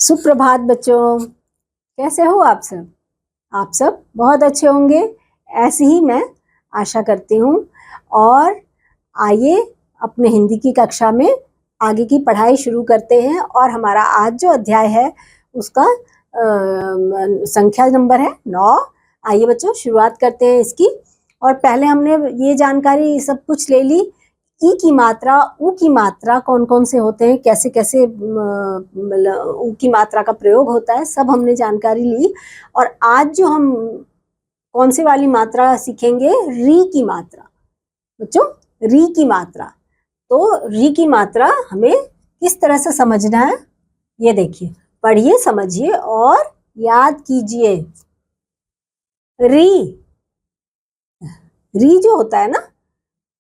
सुप्रभात बच्चों, कैसे हो आप सब? आप सब बहुत अच्छे होंगे, ऐसी ही मैं आशा करती हूँ। और आइए अपने हिंदी की कक्षा में आगे की पढ़ाई शुरू करते हैं। और हमारा आज जो अध्याय है उसका संख्या नंबर है 9। आइए बच्चों शुरुआत करते हैं इसकी। और पहले हमने ये जानकारी सब कुछ ले ली, ई की मात्रा, ऊ की मात्रा कौन कौन से होते हैं, कैसे कैसे ऊ की मात्रा का प्रयोग होता है, सब हमने जानकारी ली। और आज जो हम कौन सी वाली मात्रा सीखेंगे, री की मात्रा। बच्चों री की मात्रा, तो री की मात्रा हमें किस तरह से समझना है, ये देखिए, पढ़िए, समझिए और याद कीजिए। री जो होता है ना,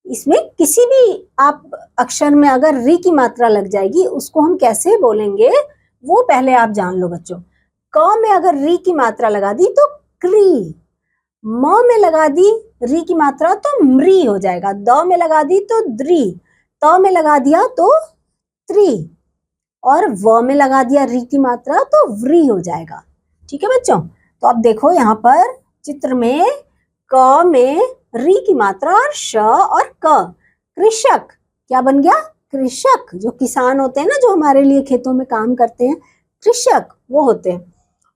इसमें किसी भी आप अक्षर में अगर री की मात्रा लग जाएगी, उसको हम कैसे बोलेंगे वो पहले आप जान लो बच्चों। क में अगर री की मात्रा लगा दी तो क्री, म में लगा दी री की मात्रा तो म्री हो जाएगा, द में लगा दी तो द्री, त में लगा दिया तो त्रि, और व में लगा दिया री की मात्रा तो व्री हो जाएगा। ठीक है बच्चों, तो अब देखो यहाँ पर चित्र में क में री की मात्रा और श और क, कृषक क्या बन गया, कृषक। जो किसान होते हैं ना, जो हमारे लिए खेतों में काम करते हैं, कृषक वो होते हैं।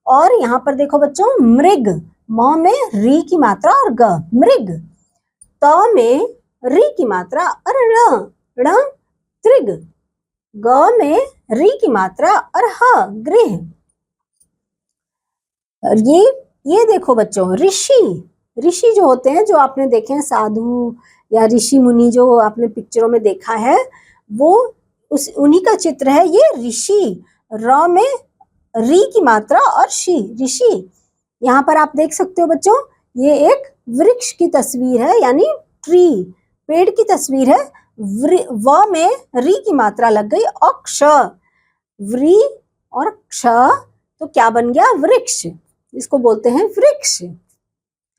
और यहाँ पर देखो बच्चों, मृग, म में री की मात्रा और ग, मृग। त में री की मात्रा और ण, त्रिग। ग में री की मात्रा और ह, गृह। ये देखो बच्चों, ऋषि जो होते हैं, जो आपने देखे हैं साधु या ऋषि मुनि, जो आपने पिक्चरों में देखा है, वो उन्हीं का चित्र है ये ऋषि। र में री की मात्रा और शी, ऋषि। यहाँ पर आप देख सकते हो बच्चों, ये एक वृक्ष की तस्वीर है, यानी ट्री, पेड़ की तस्वीर है। व में री की मात्रा लग गई और क्ष, व्री और क्ष, तो क्या बन गया, वृक्ष। इसको बोलते हैं वृक्ष।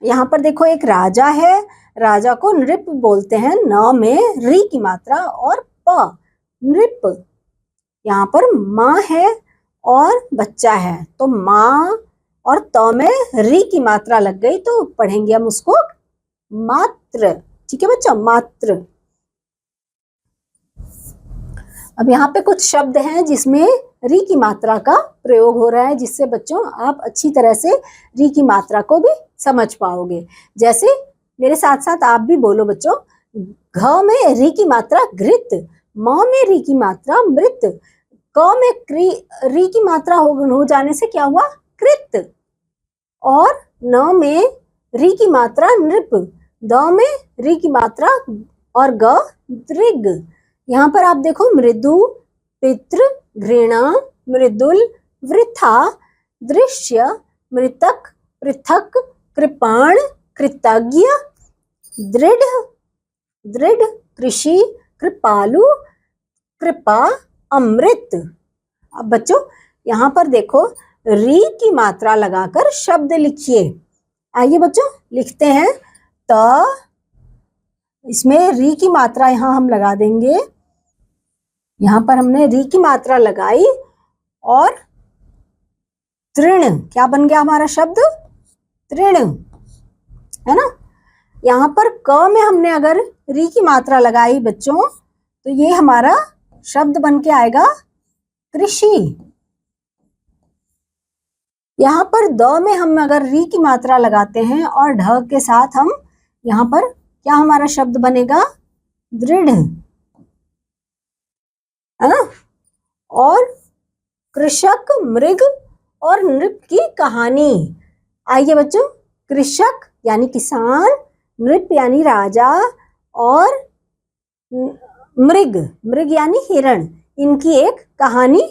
यहाँ पर देखो एक राजा है, राजा को नृप बोलते हैं, न में री की मात्रा और प, नृप। यहाँ पर माँ है और बच्चा है, तो माँ और त में री की मात्रा लग गई, तो पढ़ेंगे हम उसको मात्र। ठीक है बच्चों, मात्र। अब यहाँ पे कुछ शब्द हैं जिसमें री की मात्रा का प्रयोग हो रहा है, जिससे बच्चों आप अच्छी तरह से री की मात्रा को भी समझ पाओगे। जैसे मेरे साथ साथ आप भी बोलो बच्चों, घ में री की मात्रा घृत, म में री की मात्रा मृत, क में री की मात्रा हो जाने से क्या हुआ, कृत, और न में री की मात्रा नृप, द में री की मात्रा और ग दृग। यहाँ पर आप देखो, मृदु, पितृ, घृणा, मृदुल, वृथा, दृश्य, मृतक, पृथक, कृपाण, कृतज्ञ, दृढ़, कृषि, कृपालु, कृपा, अमृत। अब बच्चों यहाँ पर देखो, री की मात्रा लगाकर शब्द लिखिए। आइए बच्चों लिखते हैं। त, इसमें री की मात्रा यहाँ हम लगा देंगे, यहाँ पर हमने री की मात्रा लगाई, और तृण, क्या बन गया हमारा शब्द, तृण, है ना। यहाँ पर क में हमने अगर री की मात्रा लगाई बच्चों, तो ये हमारा शब्द बन के आएगा कृषि। यहाँ पर द में हम अगर री की मात्रा लगाते हैं और ढ के साथ हम, यहाँ पर क्या हमारा शब्द बनेगा, दृढ़, है ना। और कृषक, मृग और नृप की कहानी। आइए बच्चों, कृषक यानी किसान, नृप यानी राजा, और मृग यानी हिरण, इनकी एक कहानी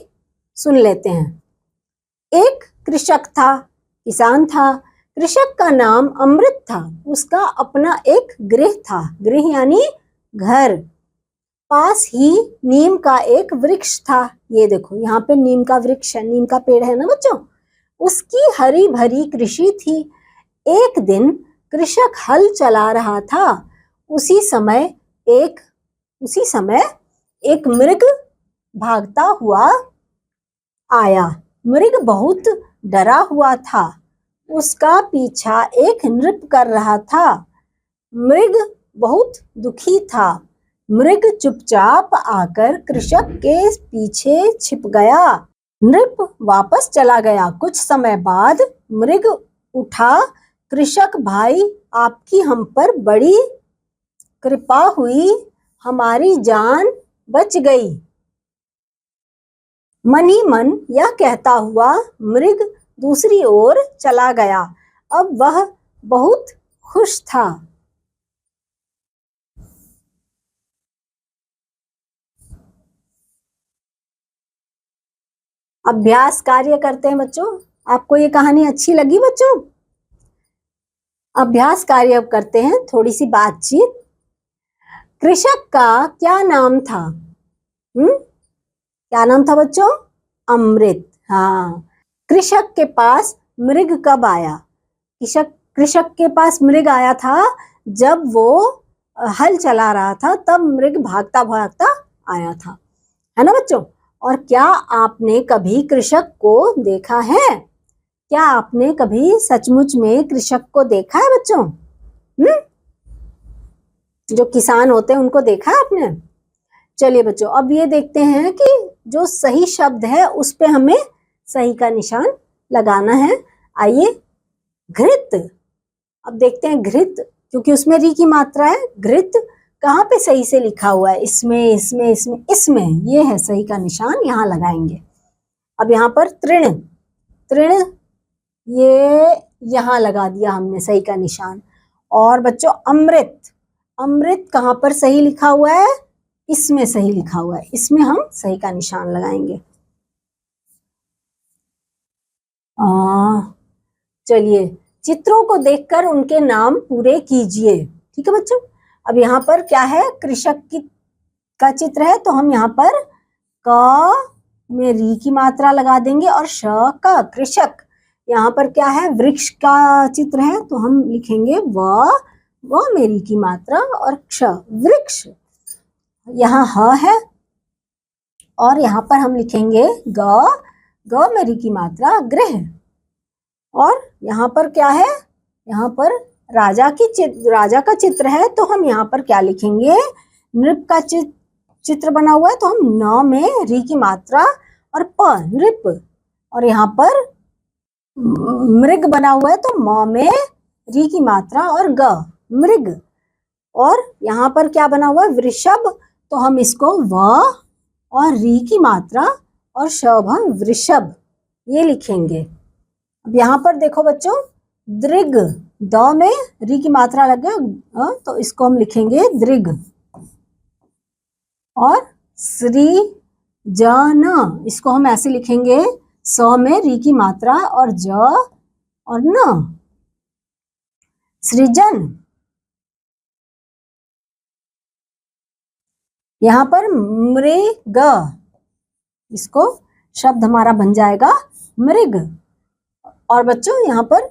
सुन लेते हैं। एक कृषक था, किसान था। कृषक का नाम अमृत था, उसका अपना एक गृह था, गृह यानी घर। पास ही नीम का एक वृक्ष था, ये देखो यहाँ पे नीम का वृक्ष है, नीम का पेड़ है ना बच्चों। उसकी हरी भरी कृषि थी। एक दिन कृषक हल चला रहा था, उसी समय एक मृग भागता हुआ आया। मृग बहुत डरा हुआ था, उसका पीछा एक नृप कर रहा था। मृग बहुत दुखी था। मृग चुपचाप आकर कृषक के पीछे छिप गया। नृप वापस चला गया। कुछ समय बाद मृग उठा, कृषक भाई, आपकी हम पर बड़ी कृपा हुई, हमारी जान बच गई। मन ही मन यह कहता हुआ मृग दूसरी ओर चला गया। अब वह बहुत खुश था। अभ्यास कार्य करते हैं बच्चों। आपको ये कहानी अच्छी लगी बच्चों? अभ्यास कार्य अब करते हैं, थोड़ी सी बातचीत। कृषक का क्या नाम था? क्या नाम था बच्चों? अमृत। हाँ। कृषक के पास मृग कब आया? कृषक के पास मृग आया था जब वो हल चला रहा था, तब मृग भागता भागता आया था, है ना बच्चों? और क्या आपने कभी कृषक को देखा है? क्या आपने कभी सचमुच में कृषक को देखा है बच्चों? जो किसान होते हैं उनको देखा है आपने? चलिए बच्चों, अब ये देखते हैं कि जो सही शब्द है उस पे हमें सही का निशान लगाना है। आइए, घृत। अब देखते हैं घृत, क्योंकि उसमें री की मात्रा है। घृत कहाँ पे सही से लिखा हुआ है? इसमें, इसमें, इसमें, इसमें। ये है सही का निशान, यहाँ लगाएंगे। अब यहाँ पर तृण, तृण, ये यहाँ लगा दिया हमने सही का निशान। और बच्चों अमृत, अमृत कहाँ पर सही लिखा हुआ है? इसमें सही लिखा हुआ है, इसमें हम सही का निशान लगाएंगे। चलिए, चित्रों को देखकर उनके नाम पूरे कीजिए। ठीक है बच्चों? अब यहाँ पर क्या है? कृषक का चित्र है, तो हम यहाँ पर क में री की मात्रा लगा देंगे और श का कृषक। यहाँ पर क्या है? वृक्ष का चित्र है, तो हम लिखेंगे व में री की मात्रा और क्ष, वृक्ष। यहाँ ह है और यहाँ पर हम लिखेंगे ग में री की मात्रा, गृह। और यहाँ पर क्या है? यहाँ पर राजा का चित्र है, तो हम यहाँ पर क्या लिखेंगे? नृप का चित्र बना हुआ है, तो हम न में री की मात्रा और प, नृप। और यहाँ पर मृग बना हुआ है, तो म में री की मात्रा और ग, मृग। और यहाँ पर क्या बना हुआ है? वृषभ, तो हम इसको व और री की मात्रा और शभ, वृषभ, ये लिखेंगे। अब यहाँ पर देखो बच्चों, दृग, द में री की मात्रा लग गया, तो इसको हम लिखेंगे दृग। और सृजन, इसको हम ऐसे लिखेंगे, स में री की मात्रा और ज और न, सृजन। यहाँ पर मृग, इसको शब्द हमारा बन जाएगा मृग। और बच्चों यहाँ पर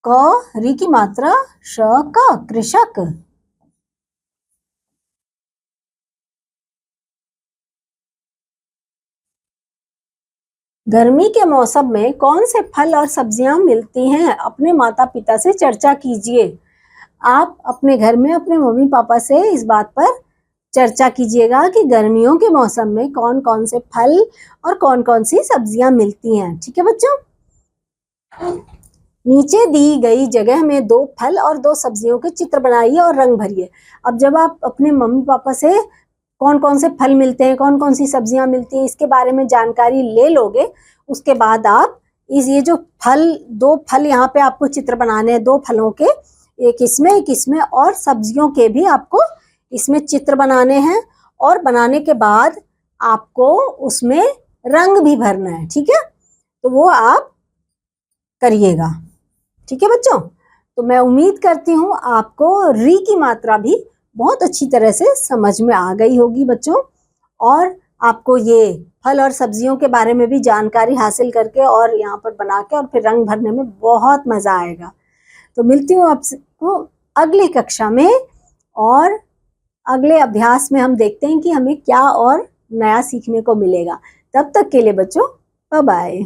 क री की मात्रा, श का, कृषक। गर्मी के मौसम में कौन से फल और सब्जियां मिलती हैं? अपने माता पिता से चर्चा कीजिए। आप अपने घर में अपने मम्मी पापा से इस बात पर चर्चा कीजिएगा कि गर्मियों के मौसम में कौन कौन से फल और कौन कौन सी सब्जियां मिलती हैं। ठीक है बच्चों? नीचे दी गई जगह में 2 फल और 2 सब्जियों के चित्र बनाइए और रंग भरिए। अब जब आप अपने मम्मी पापा से कौन कौन से फल मिलते हैं, कौन कौन सी सब्जियां मिलती हैं, इसके बारे में जानकारी ले लोगे, उसके बाद आप ये जो 2 फल यहाँ पे आपको चित्र बनाने हैं, 2 फलों के, एक इसमें और सब्जियों के भी आपको इसमें चित्र बनाने हैं। और बनाने के बाद आपको उसमें रंग भी भरना है। ठीक है? तो वो आप करिएगा। ठीक है बच्चों? तो मैं उम्मीद करती हूँ आपको री की मात्रा भी बहुत अच्छी तरह से समझ में आ गई होगी बच्चों, और आपको ये फल और सब्जियों के बारे में भी जानकारी हासिल करके और यहाँ पर बना के और फिर रंग भरने में बहुत मजा आएगा। तो मिलती हूँ आपको अगली कक्षा में, और अगले अभ्यास में हम देखते हैं कि हमें क्या और नया सीखने को मिलेगा। तब तक के लिए बच्चों बाय बाय।